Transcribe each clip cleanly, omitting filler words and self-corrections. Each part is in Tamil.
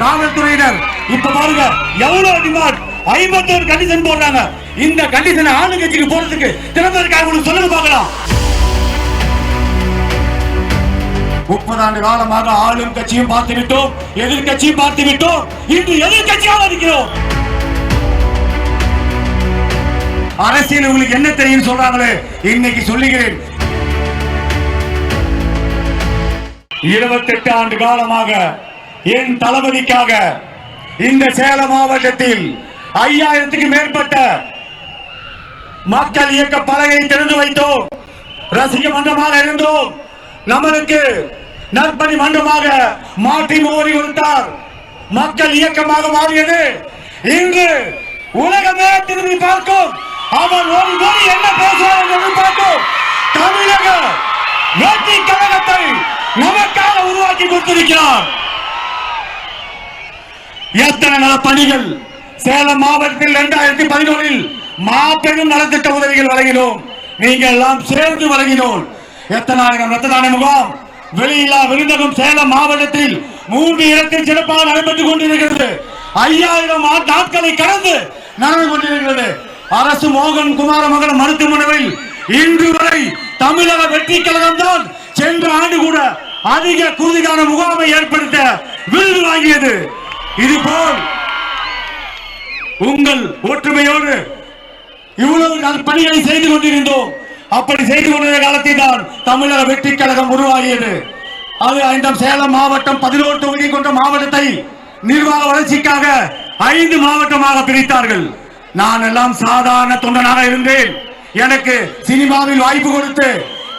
காவல்துறையினர் இப்ப பாருங்க எவ்வளவு டிமாண்ட் 51 கண்டிஷன் போடுறாங்க. இந்த கண்டிஷன் ஆளுங்கட்சிக்கு போறதுக்கு திறமை இருக்காங்க உங்களுக்கு சொல்லுங்க பார்க்கலாம். 30 ஆண்டு காலமாக ஆளும் கட்சியும் பார்த்து விட்டோம், எதிர்கட்சியும் பார்த்து விட்டோம். இன்று எதிர்கட்சியாக இருக்கிறோம். அரசியல் உங்களுக்கு என்ன தெரியும் சொல்றாங்களே, இன்னைக்கு சொல்லுகிறேன். 28 ஆண்டு காலமாக என் தளபதிக்காக இந்த சேலம் மாவட்டத்தில் 5000க்கு மேற்பட்ட மக்கள் இயக்க பலகை திறந்து வைத்தோம். ரசிக மன்றமாக இருந்தோம். நமக்கு நற்பணி மன்றமாக மாற்றி மோடி கொடுத்தார். மக்கள் இயக்கமாக மாறியது. இன்று உலகமே திரும்பி பார்க்கும். அவர் ஒரு மொழி என்ன பேசுவார் என்று பார்க்கும். தமிழக வெற்றி கழகத்தை நமக்காக உருவாக்கி கொடுத்திருக்கிறார். எத்தனை நல பணிகள் சேலம் மாவட்டத்தில் 2011 மாபெரும் நலத்திட்ட உதவிகள் வழங்கினோம். நீங்கள் எல்லாம் சேர்ந்து வழங்கினோம். எத்தனை ரத்த தான முகாம், வெளியில்லா விருந்தகம் சேலம் மாவட்டத்தில் 3 இடத்தில் சிறப்பாக நடைபெற்றுக் கொண்டிருக்கிறது. 5000 நாட்களை கடந்து நடந்து கொண்டிருக்கிறது. அரசு மோகன் குமாரமங்கலம் மருத்துவமனையில் இன்று வரை தமிழக வெற்றி கழகம் தான் சென்ற ஆண்டு கூட அதிக குருதிகான முகாமை ஏற்படுத்த விருது வாங்கியது. இதுபோல் உங்கள் ஒற்றுமையோடு இவ்வளவு பணிகளை செய்து கொண்டிருந்தோம். அப்படி செய்து கொண்டிருந்த காலத்தில் தான் தமிழக வெற்றி கழகம் உருவாகியது. அது இந்த சேலம் மாவட்டம் 11 தொகுதி கொண்ட மாவட்டத்தை நிர்வாக வளர்ச்சிக்காக 5 மாவட்டமாக பிரித்தார்கள். நான் எல்லாம் சாதாரண தொண்டனாக இருந்தேன். எனக்கு சினிமாவில் வாய்ப்பு கொடுத்து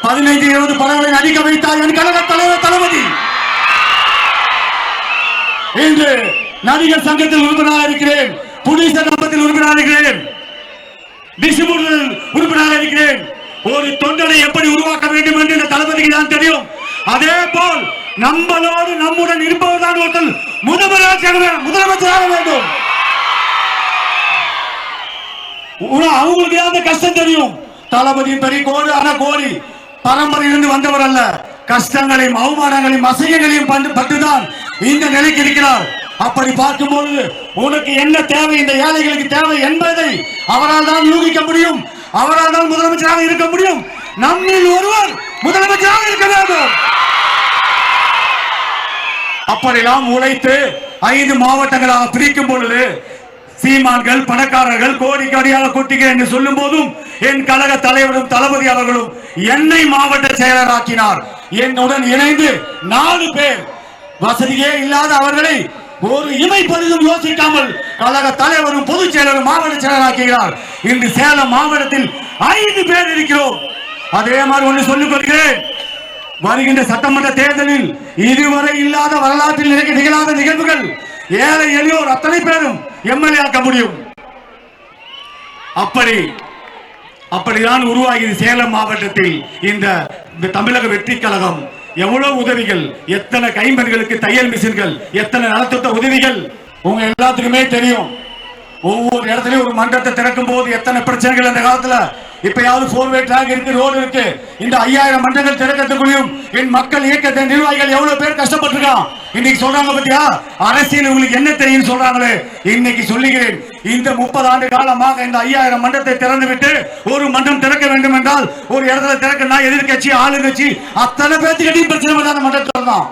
15-20 படங்களை நடிக்க வைத்தார் என் கழக தலைவர் தளபதி. இன்று நடிகர் சங்கத்தில் உறுப்பினராக இருக்கிறேன், புலிசர் சங்கத்தில் உறுப்பினராக இருக்கிறேன், டிஸ்ட்ரிபியூட்டர் உறுப்பினராக இருக்கிறேன். ஒரு தொண்டனை எப்படி உருவாக்க வேண்டும் என்று இந்த தளபதிக்கு தான் தெரியும். அதே போல் நம்மளோடு நம்முடன் இருப்பவர்தான் ஒருத்தர் முதலமைச்சராக வேண்டும். அவங்களுக்கு அந்த கஷ்டம் தெரியும். தளபதி பெரிய கோடு ஆனா கோடி பரம்பரையிலிருந்து வந்தவர் அல்ல. கஷ்டங்களையும் அவமானங்களையும் அசையங்களையும் பட்டுதான் இந்த நிலைக்கு இருக்கிறார். அப்படி பார்க்கும்போது உனக்கு என்ன தேவை, இந்த ஏழைகளுக்கு தேவை என்பதை அவரால் தான் யூகிக்க முடியும். அவரால் தான் முதலமைச்சராக இருக்க முடியும். நம்மில் ஒருவர் முதலமைச்சராக இருக்க வேண்டும். அப்படியெல்லாம் உழைத்து 5 மாவட்டங்களாக பிரிக்கும் பொழுது சீமான்கள் பணக்காரர்கள் கோடி கோடியாக கொட்டிகள் என்று சொல்லும் போதும் என் கழக தலைவரும் தளபதி அவர்களும் என்னை மாவட்ட செயலராக்கினார். என்னுடன் இணைந்து 4 பேர் வசதியே இல்லாத அவர்களை ஒரு இமை பரிதும் யோசிக்காமல் கழக தலைவரும் பொதுச் செயலரும் மாவட்ட செயலராக்குகிறார். இன்று சேலம் மாவட்டத்தில் 5 பேர் இருக்கிறோம். அதே மாதிரி ஒன்று சொல்லிக் கொள்கிறேன். வருகின்ற சட்டமன்ற தேர்தலில் இதுவரை இல்லாத வரலாற்றில் நிகழாத நிகழ்வுகள் ஏழை எளியோர் அத்தனை பேரும் எம்எல்ஏ ஆக்க முடியும். அப்படிதான் உருவாகியது சேலம் மாவட்டத்தில் இந்த தமிழக வெற்றி கழகம். எவ்வளவு உதவிகள், எத்தனை கைம்பெண்களுக்கு தையல் மிஷின்கள், எத்தனை நலத்திட்ட உதவிகள் உங்க எல்லாத்துக்குமே தெரியும். ஒவ்வொரு இடத்துலயும் ஒரு மன்றத்தை திறக்கும் போது எத்தனை பிரச்சனைகள் அந்த காலத்துல. இப்பயாவது 4-வே ட்ராக் இருக்கு, ரோடு இருக்கு. இந்த 5000 மன்றங்கள் திறக்கிறதுக்குள்ளும் என் மக்கள் இயக்கத்தை நிர்வாகிகள் எவ்வளவு பேர் கஷ்டப்பட்டிருக்கான். இன்னைக்கு சொல்றாங்க பத்தியா, அரசியல் உங்களுக்கு என்ன தெரியும் சொல்றாங்களே. இன்னைக்கு சொல்லுகிறேன், இந்த 30 ஆண்டு காலமாக இந்த 5000 மன்றத்தை திறந்து விட்டு ஒரு மன்றம் திறக்க வேண்டும் என்றால் ஒரு இடத்துல திறக்கணும்னா எதிர்கட்சி ஆளுங்கட்சி அத்தனை பேருக்கு பிரச்சனை பண்ணாத மன்றத்தில் தான்.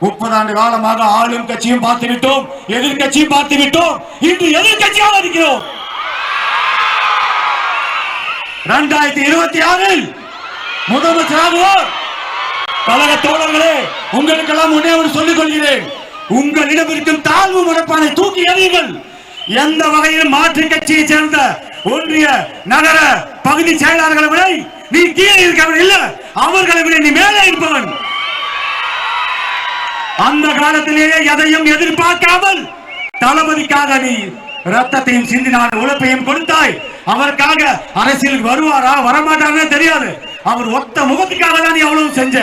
30 ஆண்டு காலமாக ஆளும் கட்சியும் பார்த்து விட்டோம், எதிர்கட்சியும் பார்த்து விட்டோம். இன்று எதிர்கட்சியாக இருக்கிறோம். 2026 முதலமைச்சராகுவோர். கழக தோழர்களே, உங்களுக்கெல்லாம் ஒன்றே ஒரு சொல்லிக் கொள்கிறேன். உங்களிடம் இருக்கும் தாழ்வு மனப்பானை தூக்கி எறியுங்கள். எந்த வகையில் மாற்று கட்சியை சேர்ந்த ஒன்றிய நகர பகுதி செயலாளர்களை விட நீ கீழே இருக்கவன் இல்ல, அவர்களை விட நீ மேலே இருப்பவன். அந்த காலத்திலேயே எதையும் எதிர்பார்க்காமல் தளபதிக்காக நீ ரத்தத்தையும் சிந்தினான், உழைப்பையும் கொடுத்தாய். அவருக்காக அரசியலுக்கு வருவாரா வரமாட்டாரே தெரியாது. அவர் ஒத்த முகத்துக்காக தான் நீ அவ்வளவு செஞ்ச.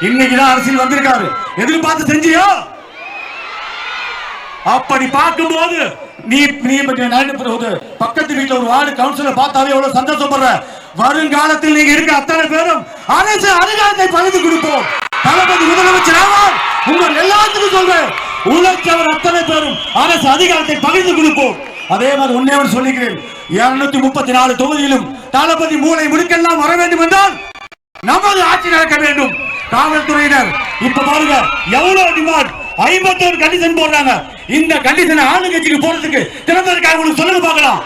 இன்னைக்குதான் அரசியல் வந்திருக்காரு, எதிர்பார்த்து செஞ்சியோ? அப்படி பார்க்கும்போது நீ பக்கத்து வீட்டுல ஒரு வார்டு கவுன்சிலர் பார்த்தாலே எவ்வளவு சந்தோஷப்படுற. வருங்காலத்தில் நீங்க இருக்க அத்தனை பேரும் அரசு அதிகாரத்தை பகிர்ந்து கொடுப்போம். தளபதி முதலமைச்சர் ஆவார். உங்கள் எல்லாத்துக்கும் சொல்றேன், உழைச்சவர் அத்தனை பேரும் அரசு அதிகாரத்தை பகிர்ந்து கொடுப்போம். அதே மாதிரி ஒன்னே ஒன்று சொல்லிக்கிறேன், 234 தொகுதியிலும் தளபதி மூளை முடுக்கெல்லாம் வர வேண்டும் என்றால் நமது ஆட்சி நடக்க வேண்டும். காவல்துறையினர் இப்ப பாருங்க எவ்வளவு டிமாண்ட், 51 கண்டிஷன் போடுறாங்க. இந்த கண்டிஷனை ஆளுங்கட்சிக்கு போறதுக்கு திறமை இருக்காங்க, உங்களுக்கு சொல்லுங்க பார்க்கலாம்.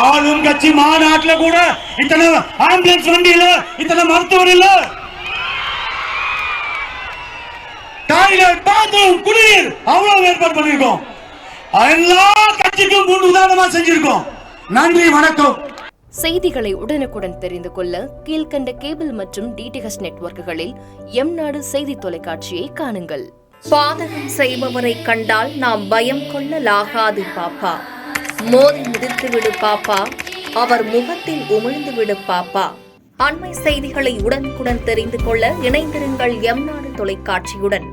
ஆளும் கட்சி மாநாட்டுல கூட இத்தனை ஆம்புலன்ஸ் வண்டி இல்ல, இத்தனை மருத்துவர் இல்ல, டாய்லெட் பாத்ரூம் குடிநீர் அவ்வளவு ஏற்பாடு பண்ணிருக்கோம். எல்லா கட்சிக்கும் முன் உதாரணமா செஞ்சிருக்கோம். நன்றி, வணக்கம். செய்திகளை உடனுக்குடன் தெரிந்து கொள்ள கீழ்கண்ட கேபிள் மற்றும் டிடிஎச் நெட்வொர்க்குகளில் எம்நாடு செய்தி தொலைக்காட்சியை காணுங்கள். பாதகம் செய்பவரை கண்டால் நாம் பயம் கொள்ளலாகாது பாப்பா. மோதி மிதித்து விடு பாப்பா, அவர் முகத்தில் உமிழ்ந்து விடு பாப்பா. அண்மை செய்திகளை உடனுக்குடன் தெரிந்து கொள்ள இணைந்திருங்கள் எம்நாடு தொலைக்காட்சியுடன்.